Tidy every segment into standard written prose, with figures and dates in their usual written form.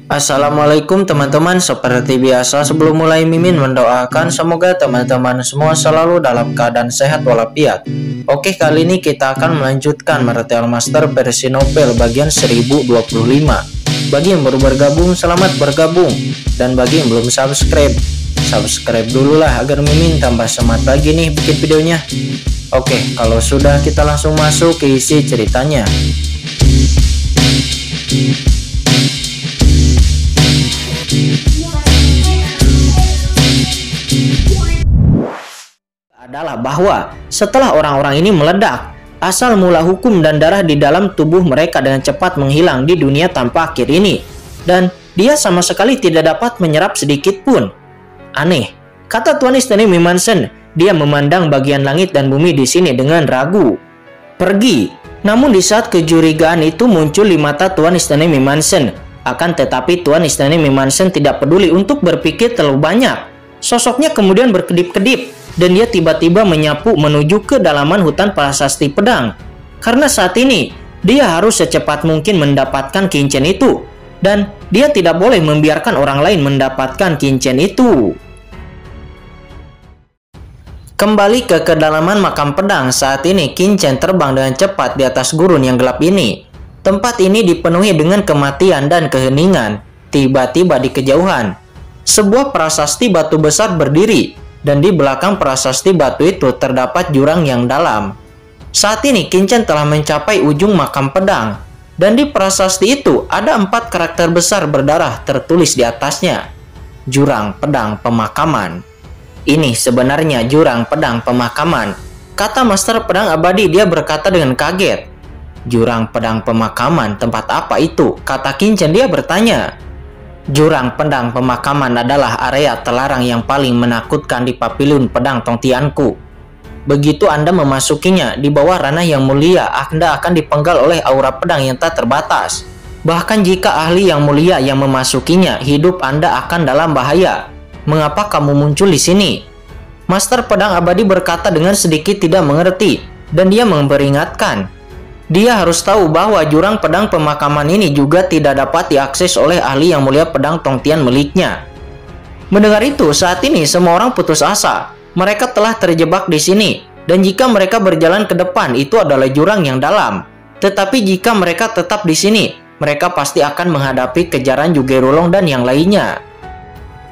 Assalamualaikum teman-teman. Seperti biasa sebelum mulai Mimin mendoakan semoga teman-teman semua selalu dalam keadaan sehat walafiat. Oke, kali ini kita akan melanjutkan Martial Master versi novel bagian 1025. Bagi yang baru bergabung, selamat bergabung. Dan bagi yang belum subscribe dulu lah agar Mimin tambah semangat lagi nih bikin videonya. Oke, kalau sudah kita langsung masuk ke isi ceritanya. Adalah bahwa setelah orang-orang ini meledak, asal mula hukum dan darah di dalam tubuh mereka dengan cepat menghilang di dunia tanpa akhir ini, dan dia sama sekali tidak dapat menyerap sedikit pun. Aneh, kata Tuan Istana Mimmansen. Dia memandang bagian langit dan bumi di sini dengan ragu. Pergi. Namun di saat kecurigaan itu muncul di mata Tuan Istana Mimmansen. Akan tetapi Tuan Istana Mimmansen tidak peduli untuk berpikir terlalu banyak. Sosoknya kemudian berkedip-kedip dan dia tiba-tiba menyapu menuju ke dalaman hutan prasasti pedang. Karena saat ini dia harus secepat mungkin mendapatkan kincen itu, dan dia tidak boleh membiarkan orang lain mendapatkan kincen itu. Kembali ke kedalaman makam pedang, saat ini kincen terbang dengan cepat di atas gurun yang gelap ini. Tempat ini dipenuhi dengan kematian dan keheningan. Tiba-tiba di kejauhan, sebuah prasasti batu besar berdiri, dan di belakang prasasti batu itu terdapat jurang yang dalam. Saat ini kincen telah mencapai ujung makam pedang, dan di prasasti itu ada 4 karakter besar berdarah tertulis di atasnya. Jurang pedang pemakaman. Ini sebenarnya jurang pedang pemakaman, kata Master Pedang Abadi. Dia berkata dengan kaget. Jurang pedang pemakaman, tempat apa itu? Kata kincen. Dia bertanya. Jurang pedang pemakaman adalah area terlarang yang paling menakutkan di Papilun Pedang Tongtianku. Begitu Anda memasukinya, di bawah ranah yang mulia, Anda akan dipenggal oleh aura pedang yang tak terbatas. Bahkan jika ahli yang mulia yang memasukinya, hidup Anda akan dalam bahaya. Mengapa kamu muncul di sini? Master Pedang Abadi berkata dengan sedikit tidak mengerti, dan dia memperingatkan. Dia harus tahu bahwa jurang pedang pemakaman ini juga tidak dapat diakses oleh ahli yang mulia pedang Tongtian miliknya. Mendengar itu, saat ini semua orang putus asa. Mereka telah terjebak di sini, dan jika mereka berjalan ke depan, itu adalah jurang yang dalam. Tetapi jika mereka tetap di sini, mereka pasti akan menghadapi kejaran Jugerulong dan yang lainnya.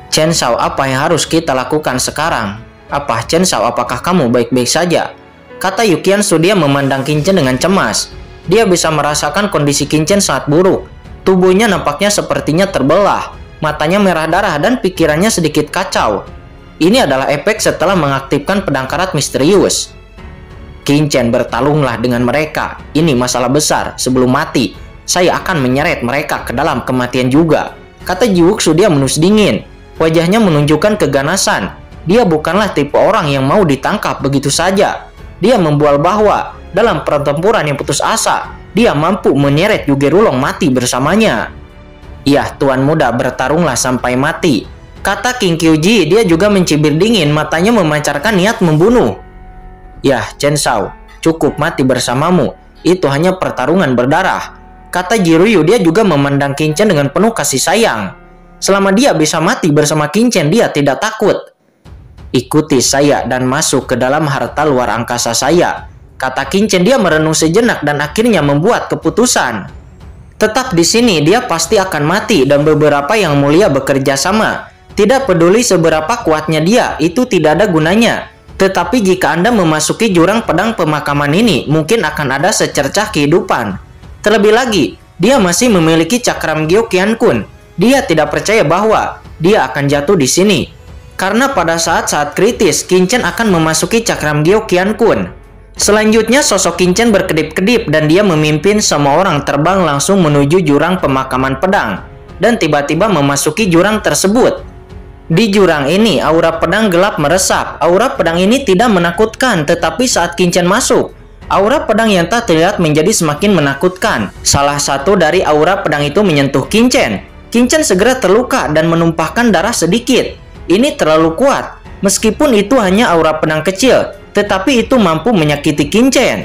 Chen Shao, apa yang harus kita lakukan sekarang? Apa Chen Shao, apakah kamu baik-baik saja? Kata Yukian. Dia memandang kincen dengan cemas. Dia bisa merasakan kondisi kincen sangat buruk. Tubuhnya nampaknya sepertinya terbelah. Matanya merah darah dan pikirannya sedikit kacau. Ini adalah efek setelah mengaktifkan pedang karat misterius. Kincen, bertalunglah dengan mereka. Ini masalah besar. Sebelum mati, saya akan menyeret mereka ke dalam kematian juga. Kata Jiwuxu. Dia menus dingin. Wajahnya menunjukkan keganasan. Dia bukanlah tipe orang yang mau ditangkap begitu saja. Dia membual bahwa dalam pertempuran yang putus asa, dia mampu menyeret Jugerulong mati bersamanya. Ya, Tuan Muda, bertarunglah sampai mati. Kata King Kyuji. Dia juga mencibir dingin, matanya memancarkan niat membunuh. Ya, Chen Shao, cukup mati bersamamu. Itu hanya pertarungan berdarah. Kata Jiryu. Dia juga memandang kincen dengan penuh kasih sayang. Selama dia bisa mati bersama kincen, dia tidak takut. Ikuti saya dan masuk ke dalam harta luar angkasa saya, kata kincen. Dia merenung sejenak dan akhirnya membuat keputusan. Tetap di sini, dia pasti akan mati, dan beberapa yang mulia bekerja sama. Tidak peduli seberapa kuatnya dia, itu tidak ada gunanya. Tetapi jika Anda memasuki jurang pedang pemakaman ini, mungkin akan ada secercah kehidupan. Terlebih lagi, dia masih memiliki cakram Gyo Qiankun. Dia tidak percaya bahwa dia akan jatuh di sini. Karena pada saat-saat kritis, kincen akan memasuki cakram Gyo Qiankun. Selanjutnya sosok kincen berkedip-kedip dan dia memimpin semua orang terbang langsung menuju jurang pemakaman pedang. Dan tiba-tiba memasuki jurang tersebut. Di jurang ini, aura pedang gelap meresap. Aura pedang ini tidak menakutkan, tetapi saat kincen masuk, aura pedang yang tak terlihat menjadi semakin menakutkan. Salah satu dari aura pedang itu menyentuh kincen. Kincen segera terluka dan menumpahkan darah sedikit. Ini terlalu kuat. Meskipun itu hanya aura pedang kecil, tetapi itu mampu menyakiti kincen.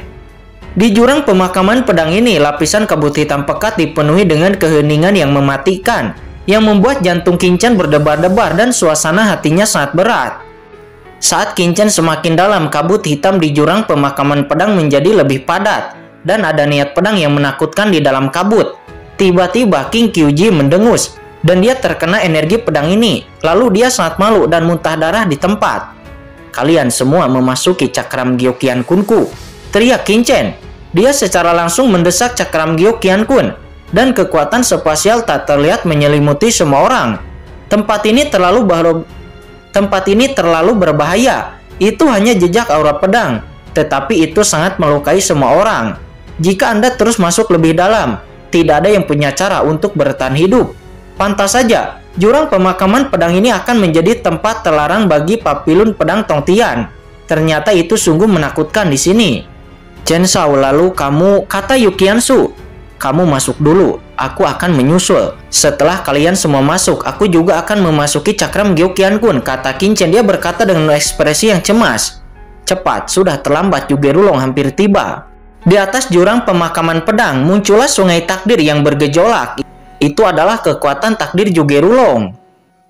Di jurang pemakaman pedang ini, lapisan kabut hitam pekat dipenuhi dengan keheningan yang mematikan. yang membuat jantung Qin Chen berdebar-debar dan suasana hatinya sangat berat. Saat Qin Chen semakin dalam, kabut hitam di jurang pemakaman pedang menjadi lebih padat, dan ada niat pedang yang menakutkan di dalam kabut. Tiba-tiba King Kyuji mendengus, dan dia terkena energi pedang ini. Lalu dia sangat malu dan muntah darah di tempat. "Kalian semua memasuki cakram Gyokian Kun-ku," teriak Qin Chen. Dia secara langsung mendesak cakram Gyokian Kun, dan kekuatan spasial tak terlihat menyelimuti semua orang. Tempat ini terlalu berbahaya. Itu hanya jejak aura pedang, tetapi itu sangat melukai semua orang. Jika Anda terus masuk lebih dalam, tidak ada yang punya cara untuk bertahan hidup. Pantas saja, jurang pemakaman pedang ini akan menjadi tempat terlarang bagi papilun pedang Tongtian. Ternyata itu sungguh menakutkan di sini. "Chen Shao, lalu kamu," kata Yukiansu. "Kamu masuk dulu, aku akan menyusul. Setelah kalian semua masuk, aku juga akan memasuki cakram Gyokian Kun," kata Qin Chen. Dia berkata dengan ekspresi yang cemas. Cepat, sudah terlambat, Yugerulong hampir tiba. Di atas jurang pemakaman pedang, muncullah sungai takdir yang bergejolak. Itu adalah kekuatan takdir Yugerulong.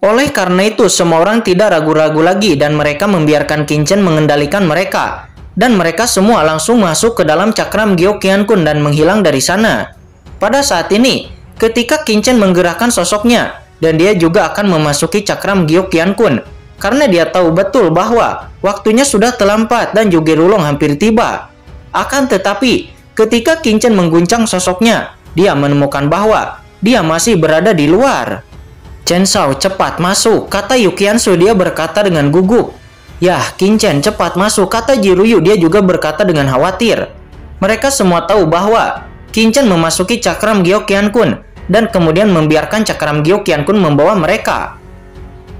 Oleh karena itu, semua orang tidak ragu-ragu lagi dan mereka membiarkan Qin Chen mengendalikan mereka. Dan mereka semua langsung masuk ke dalam cakram Gyokian Kun dan menghilang dari sana. Pada saat ini, ketika Qin Chen menggerakkan sosoknya, dan dia juga akan memasuki cakram Gyokian Kun, karena dia tahu betul bahwa waktunya sudah terlambat dan Yugerulong hampir tiba. Akan tetapi, ketika Qin Chen mengguncang sosoknya, dia menemukan bahwa dia masih berada di luar. "Chen Shao, cepat masuk," kata Yukiansu. Dia berkata dengan gugup. "Yah, Qin Chen, cepat masuk," kata Jiruyu. Dia juga berkata dengan khawatir. Mereka semua tahu bahwa Qin Chen memasuki cakram Gyokian Kun dan kemudian membiarkan cakram Gyokian Kun membawa mereka.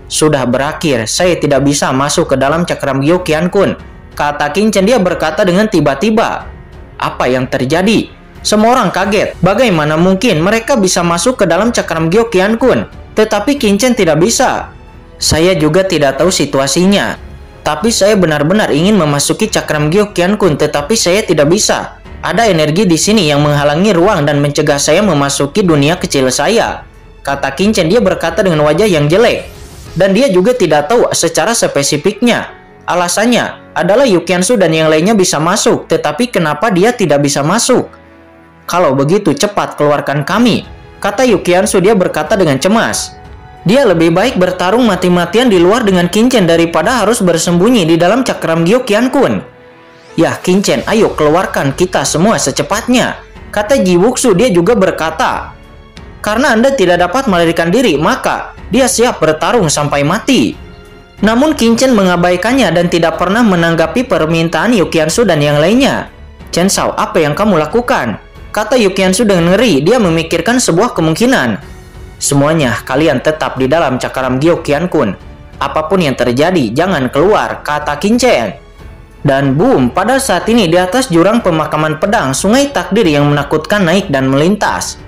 "Sudah berakhir, saya tidak bisa masuk ke dalam cakram Gyokian Kun," kata Qin Chen. Dia berkata dengan tiba-tiba. Apa yang terjadi? Semua orang kaget. Bagaimana mungkin mereka bisa masuk ke dalam cakram Gyokian Kun, tetapi Qin Chen tidak bisa? "Saya juga tidak tahu situasinya, tapi saya benar-benar ingin memasuki cakram Gyokian Kun, tetapi saya tidak bisa. Ada energi di sini yang menghalangi ruang dan mencegah saya memasuki dunia kecil saya," kata Qin Chen. Dia berkata dengan wajah yang jelek, dan dia juga tidak tahu secara spesifiknya. Alasannya adalah Yukiansu dan yang lainnya bisa masuk, tetapi kenapa dia tidak bisa masuk? "Kalau begitu, cepat keluarkan kami," kata Yukiansu. Dia berkata dengan cemas. Dia lebih baik bertarung mati-matian di luar dengan Qin Chen daripada harus bersembunyi di dalam cakram Gyokian Kun. "Yah, Qin Chen, ayo keluarkan kita semua secepatnya," kata Jiwuksu. Dia juga berkata, "Karena Anda tidak dapat melarikan diri, maka dia siap bertarung sampai mati." Namun Qin Chen mengabaikannya dan tidak pernah menanggapi permintaan Yukiansu dan yang lainnya. "Chen Shao, apa yang kamu lakukan?" kata Yukiansu dengan ngeri. Dia memikirkan sebuah kemungkinan. "Semuanya, kalian tetap di dalam cakram Gyokian Kun. Apapun yang terjadi, jangan keluar," kata Qin Chen. Dan boom, pada saat ini di atas jurang pemakaman pedang, sungai takdir yang menakutkan naik dan melintas.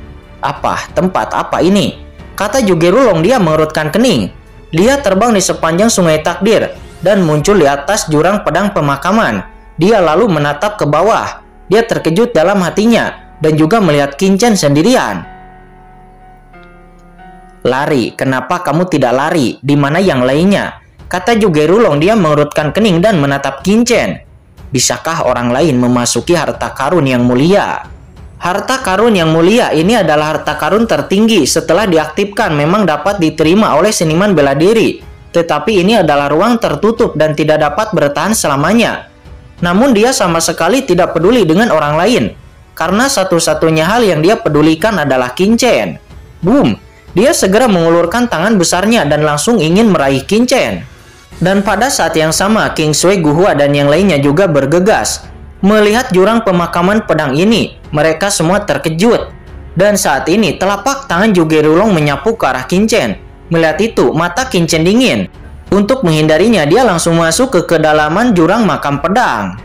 "Apa? Tempat apa ini?" kata Yugerulong. Dia mengerutkan kening. Dia terbang di sepanjang sungai takdir dan muncul di atas jurang pedang pemakaman. Dia lalu menatap ke bawah. Dia terkejut dalam hatinya dan juga melihat Qin Chen sendirian. "Lari, kenapa kamu tidak lari? Di mana yang lainnya?" kata Yugerulong. Dia mengerutkan kening dan menatap Qin Chen. "Bisakah orang lain memasuki harta karun yang mulia?" Harta karun yang mulia ini adalah harta karun tertinggi. Setelah diaktifkan memang dapat diterima oleh seniman bela diri, tetapi ini adalah ruang tertutup dan tidak dapat bertahan selamanya. Namun dia sama sekali tidak peduli dengan orang lain, karena satu-satunya hal yang dia pedulikan adalah Qin Chen. Boom! Dia segera mengulurkan tangan besarnya dan langsung ingin meraih Qin Chen. Dan pada saat yang sama, King Sui, Guhua, dan yang lainnya juga bergegas. Melihat jurang pemakaman pedang ini, mereka semua terkejut. Dan saat ini, telapak tangan Yugerulong menyapu ke arah Qin Chen. Melihat itu, mata Qin Chen dingin. Untuk menghindarinya, dia langsung masuk ke kedalaman jurang makam pedang.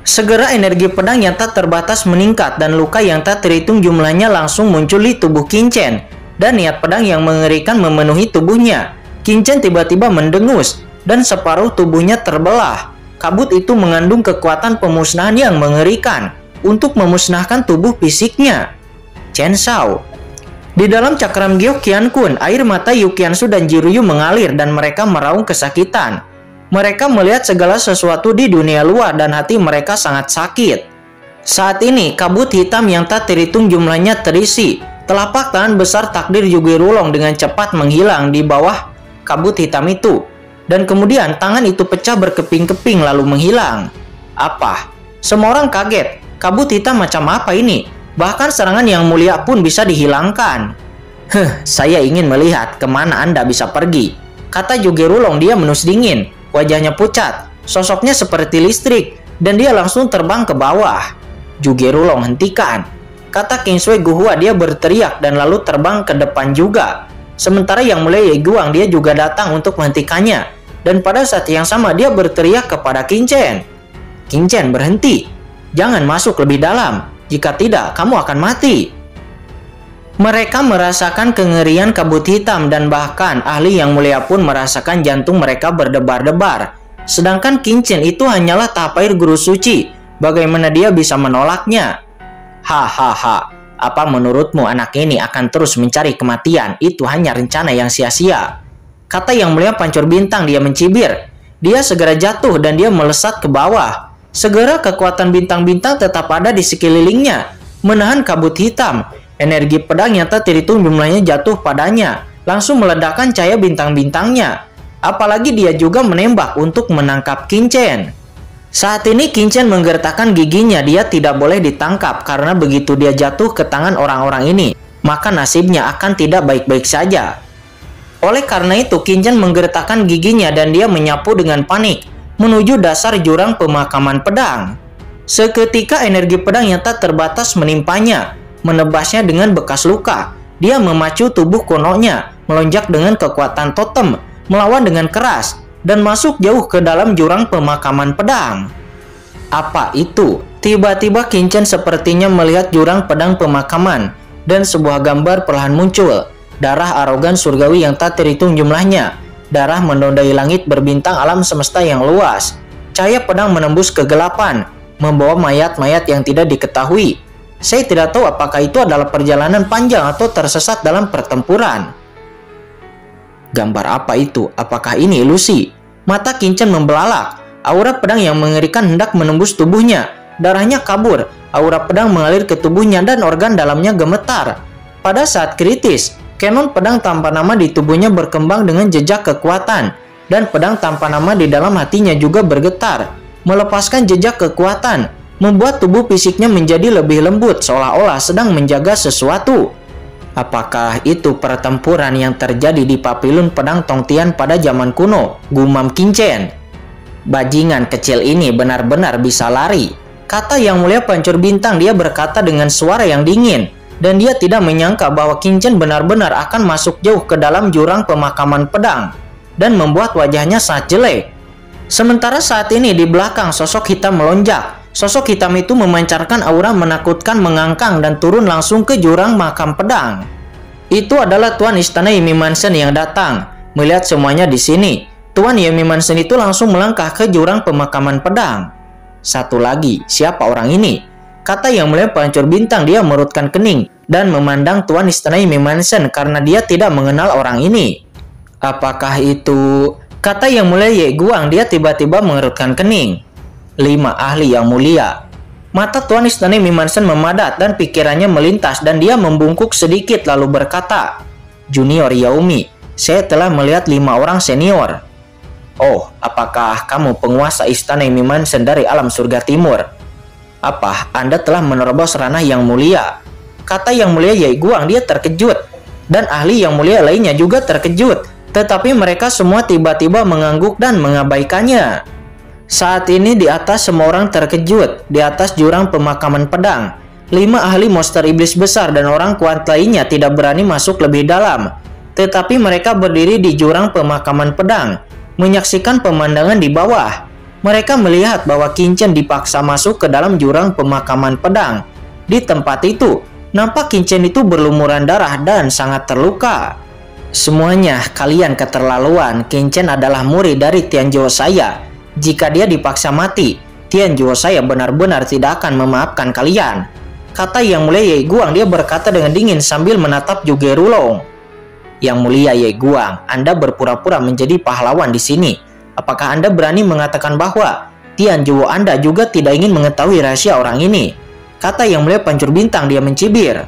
Segera energi pedang yang tak terbatas meningkat dan luka yang tak terhitung jumlahnya langsung muncul di tubuh Qin Chen. Dan niat pedang yang mengerikan memenuhi tubuhnya. Qin Chen tiba-tiba mendengus dan separuh tubuhnya terbelah. Kabut itu mengandung kekuatan pemusnahan yang mengerikan untuk memusnahkan tubuh fisiknya. "Chen Shao." Di dalam cakram giok Qiankun, air mata Yu Qiansu dan Jiruyu mengalir dan mereka meraung kesakitan. Mereka melihat segala sesuatu di dunia luar dan hati mereka sangat sakit. Saat ini, kabut hitam yang tak terhitung jumlahnya terisi. Telapak tangan besar takdir Yugir Wulong dengan cepat menghilang di bawah kabut hitam itu. Dan kemudian tangan itu pecah berkeping-keping lalu menghilang. Apa? Semua orang kaget. Kabut hitam macam apa ini? Bahkan serangan yang mulia pun bisa dihilangkan. Saya ingin melihat kemana Anda bisa pergi, kata Yugir Wulong. Dia menus dingin. Wajahnya pucat, sosoknya seperti listrik, dan dia langsung terbang ke bawah. Yugir Wulong, hentikan, kata King Sui Guhua. Dia berteriak dan lalu terbang ke depan juga. Sementara Yang Mulia Ye Guang dia juga datang untuk menghentikannya. Dan pada saat yang sama dia berteriak kepada Qin Chen. Qin Chen, berhenti. Jangan masuk lebih dalam. Jika tidak, kamu akan mati. Mereka merasakan kengerian kabut hitam dan bahkan ahli Yang Mulia pun merasakan jantung mereka berdebar-debar. Sedangkan Qin Chen itu hanyalah tapair guru suci. Bagaimana dia bisa menolaknya? Hahaha. Apa menurutmu anak ini akan terus mencari kematian? Itu hanya rencana yang sia-sia, kata Yang Mulia Pancur Bintang. Dia mencibir. Dia segera jatuh dan dia melesat ke bawah. Segera kekuatan bintang-bintang tetap ada di sekelilingnya, menahan kabut hitam. Energi pedang yang tak terhitung jumlahnya jatuh padanya, langsung meledakkan cahaya bintang-bintangnya. Apalagi dia juga menembak untuk menangkap Qin Chen. Saat ini Qin Chen menggertakkan giginya. Dia tidak boleh ditangkap karena begitu dia jatuh ke tangan orang-orang ini, maka nasibnya akan tidak baik-baik saja. Oleh karena itu Qin Chen menggertakkan giginya dan dia menyapu dengan panik menuju dasar jurang pemakaman pedang. Seketika energi pedang yang tak terbatas menimpanya, menebasnya dengan bekas luka. Dia memacu tubuh kunonya, melonjak dengan kekuatan totem, melawan dengan keras, dan masuk jauh ke dalam jurang pemakaman pedang. Apa itu? Tiba-tiba Qin Chen sepertinya melihat jurang pedang pemakaman, dan sebuah gambar perlahan muncul. Darah arogan surgawi yang tak terhitung jumlahnya. Darah menodai langit berbintang alam semesta yang luas. Cahaya pedang menembus kegelapan, membawa mayat-mayat yang tidak diketahui. Saya tidak tahu apakah itu adalah perjalanan panjang atau tersesat dalam pertempuran. Gambar apa itu? Apakah ini ilusi? Mata Qin Chen membelalak. Aura pedang yang mengerikan hendak menembus tubuhnya. Darahnya kabur. Aura pedang mengalir ke tubuhnya dan organ dalamnya gemetar. Pada saat kritis, kanon pedang tanpa nama di tubuhnya berkembang dengan jejak kekuatan. Dan pedang tanpa nama di dalam hatinya juga bergetar, melepaskan jejak kekuatan, membuat tubuh fisiknya menjadi lebih lembut seolah-olah sedang menjaga sesuatu. Apakah itu pertempuran yang terjadi di papilun pedang Tongtian pada zaman kuno? Gumam Qin Chen. Bajingan kecil ini benar-benar bisa lari, kata Yang Mulia Pancur Bintang. Dia berkata dengan suara yang dingin, dan dia tidak menyangka bahwa Qin Chen benar-benar akan masuk jauh ke dalam jurang pemakaman pedang dan membuat wajahnya sangat jelek. Sementara saat ini di belakang sosok hitam melonjak. Sosok hitam itu memancarkan aura menakutkan, mengangkang dan turun langsung ke jurang makam pedang. Itu adalah Tuan Istana Yemi Mansion yang datang. Melihat semuanya di sini, Tuan Yemi Mansion itu langsung melangkah ke jurang pemakaman pedang. Satu lagi, siapa orang ini? Kata Yang Mulia Pancur Bintang. Dia merutkan kening dan memandang Tuan Istana Yemi Mansion karena dia tidak mengenal orang ini. Apakah itu? Kata Yang Mulia Ye Guang. Dia tiba-tiba mengerutkan kening. 5 ahli yang mulia. Mata Tuan Istana Yemi Mansion memadat dan pikirannya melintas dan dia membungkuk sedikit lalu berkata, Junior Yaomi, saya telah melihat 5 orang senior. Oh, apakah kamu penguasa Istana Yemi Mansion dari alam surga timur? Apa Anda telah menerobos ranah yang mulia? Kata Yang Mulia Ye Guang. Dia terkejut dan ahli yang mulia lainnya juga terkejut, tetapi mereka semua tiba-tiba mengangguk dan mengabaikannya. Saat ini di atas semua orang terkejut. Di atas jurang pemakaman pedang, 5 ahli monster iblis besar dan orang kuat lainnya tidak berani masuk lebih dalam. Tetapi mereka berdiri di jurang pemakaman pedang, menyaksikan pemandangan di bawah. Mereka melihat bahwa Qin Chen dipaksa masuk ke dalam jurang pemakaman pedang. Di tempat itu, nampak Qin Chen itu berlumuran darah dan sangat terluka. Semuanya, kalian keterlaluan. Qin Chen adalah murid dari Tianzhou saya. Jika dia dipaksa mati, Tianzhou saya benar-benar tidak akan memaafkan kalian. Kata Yang Mulia Ye Guang, dia berkata dengan dingin sambil menatap Zhuge Rulong. Yang Mulia Ye Guang, Anda berpura-pura menjadi pahlawan di sini. Apakah Anda berani mengatakan bahwa Tian Zhuo Anda juga tidak ingin mengetahui rahasia orang ini? Kata Yang Mulia Pancur Bintang, dia mencibir.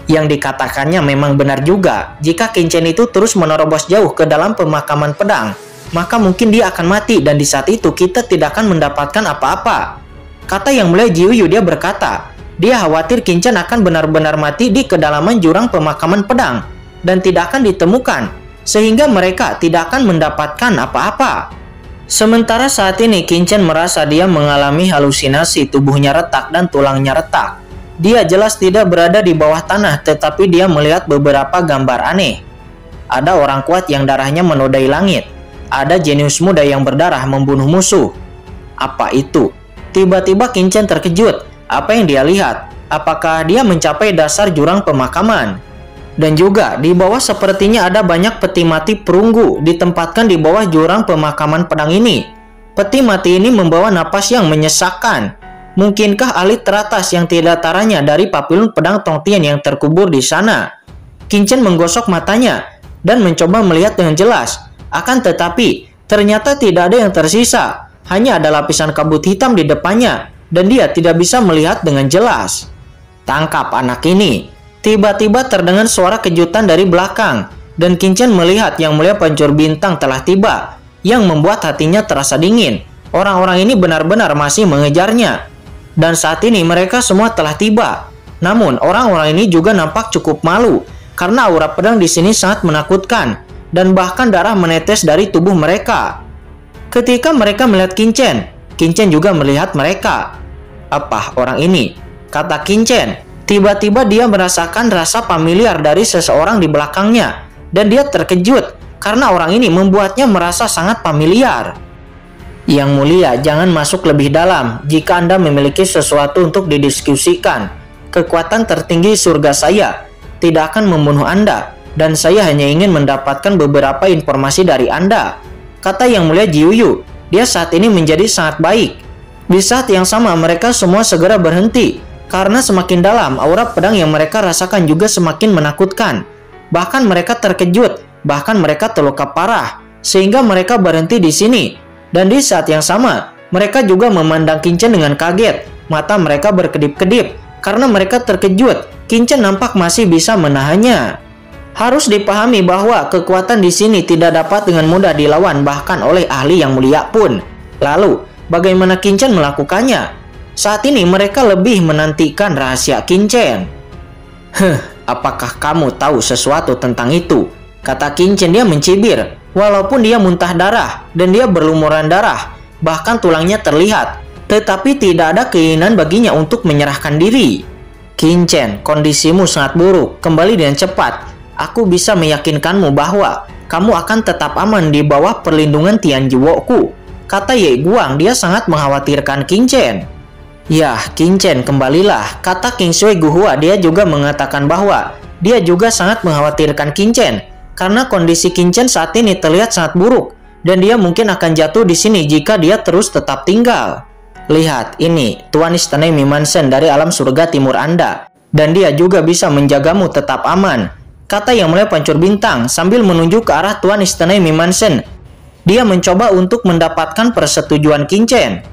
Yang dikatakannya memang benar juga. Jika Qin Chen itu terus menerobos jauh ke dalam pemakaman pedang, maka mungkin dia akan mati dan di saat itu kita tidak akan mendapatkan apa-apa. Kata Yang Mulia Jiu Yu, dia berkata, dia khawatir Qin Chen akan benar-benar mati di kedalaman jurang pemakaman pedang dan tidak akan ditemukan, sehingga mereka tidak akan mendapatkan apa-apa. Sementara saat ini Qin Chen merasa dia mengalami halusinasi, tubuhnya retak dan tulangnya retak. Dia jelas tidak berada di bawah tanah, tetapi dia melihat beberapa gambar aneh. Ada orang kuat yang darahnya menodai langit. Ada jenius muda yang berdarah membunuh musuh. Apa itu? Tiba-tiba Qin Chen terkejut. Apa yang dia lihat? Apakah dia mencapai dasar jurang pemakaman? Dan juga di bawah sepertinya ada banyak peti mati perunggu ditempatkan di bawah jurang pemakaman pedang ini. Peti mati ini membawa napas yang menyesakkan. Mungkinkah ahli teratas yang tidak taranya dari papilun pedang Tong Tian yang terkubur di sana? Qin Chen menggosok matanya dan mencoba melihat dengan jelas. Akan tetapi, ternyata tidak ada yang tersisa. Hanya ada lapisan kabut hitam di depannya, dan dia tidak bisa melihat dengan jelas. Tangkap anak ini. Tiba-tiba terdengar suara kejutan dari belakang, dan Qin Chen melihat Yang Mulia Pancur Bintang telah tiba, yang membuat hatinya terasa dingin. Orang-orang ini benar-benar masih mengejarnya. Dan saat ini mereka semua telah tiba. Namun, orang-orang ini juga nampak cukup malu, karena aura pedang di sini sangat menakutkan, dan bahkan darah menetes dari tubuh mereka. Ketika mereka melihat Qin Chen juga melihat mereka. Apa orang ini? Kata Qin Chen. Tiba-tiba dia merasakan rasa familiar dari seseorang di belakangnya. Dan dia terkejut karena orang ini membuatnya merasa sangat familiar. Yang Mulia, jangan masuk lebih dalam. Jika Anda memiliki sesuatu untuk didiskusikan, kekuatan tertinggi surga saya tidak akan membunuh Anda. Dan saya hanya ingin mendapatkan beberapa informasi dari Anda. Kata Yang Mulia Jiu Yu. Dia saat ini menjadi sangat baik. Di saat yang sama mereka semua segera berhenti. Karena semakin dalam aura pedang yang mereka rasakan juga semakin menakutkan. Bahkan mereka terkejut. Bahkan mereka terluka parah. Sehingga mereka berhenti di sini. Dan di saat yang sama mereka juga memandang Qin Chen dengan kaget. Mata mereka berkedip-kedip. Karena mereka terkejut. Qin Chen nampak masih bisa menahannya. Harus dipahami bahwa kekuatan di sini tidak dapat dengan mudah dilawan bahkan oleh ahli yang mulia pun. Lalu, bagaimana Qin Chen melakukannya? Saat ini mereka lebih menantikan rahasia Qin Chen. Apakah kamu tahu sesuatu tentang itu? Kata Qin Chen, dia mencibir. Walaupun dia muntah darah dan dia berlumuran darah, bahkan tulangnya terlihat, tetapi tidak ada keinginan baginya untuk menyerahkan diri. Qin Chen, kondisimu sangat buruk. Kembali dengan cepat. Aku bisa meyakinkanmu bahwa kamu akan tetap aman di bawah perlindungan Tian Zhuo-ku. Kata Ye Guang, dia sangat mengkhawatirkan Qin Chen. Yah, Qin Chen, kembalilah. Kata King Sui Guhua, dia juga mengatakan bahwa dia juga sangat mengkhawatirkan Qin Chen. Karena kondisi Qin Chen saat ini terlihat sangat buruk. Dan dia mungkin akan jatuh di sini jika dia terus tetap tinggal. Lihat, ini Tuan Istana Mimansen dari alam surga timur Anda. Dan dia juga bisa menjagamu tetap aman. Kata Yang Mulia Pancur Bintang sambil menunjuk ke arah Tuan Istana Mimansen. Dia mencoba untuk mendapatkan persetujuan Qin Chen.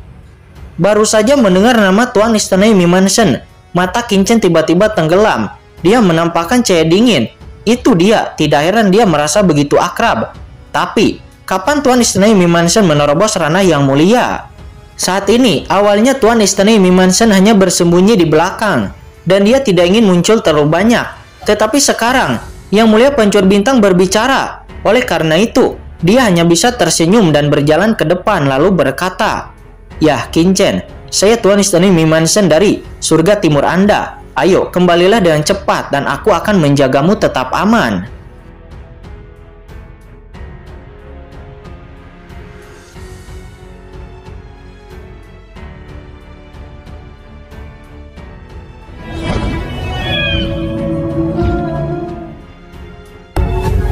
Baru saja mendengar nama Tuan Istana Mimansen, mata Qin Chen tiba-tiba tenggelam. Dia menampakkan cahaya dingin. Itu dia, tidak heran dia merasa begitu akrab. Tapi, kapan Tuan Istana Mimansen menerobos ranah Yang Mulia? Saat ini, awalnya Tuan Istana Mimansen hanya bersembunyi di belakang. Dan dia tidak ingin muncul terlalu banyak. Tetapi sekarang, Yang Mulia Pancur Bintang berbicara. Oleh karena itu, dia hanya bisa tersenyum dan berjalan ke depan lalu berkata, "Yah, Qin Chen, saya Tuan Istana Mimansen dari surga timur Anda. Ayo, kembalilah dengan cepat dan aku akan menjagamu tetap aman."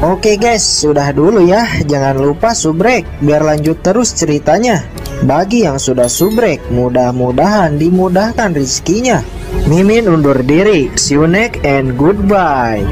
Oke guys, sudah dulu ya. Jangan lupa subrek biar lanjut terus ceritanya. Bagi yang sudah subrek, mudah-mudahan dimudahkan rezekinya. Mimin undur diri. See you next and goodbye.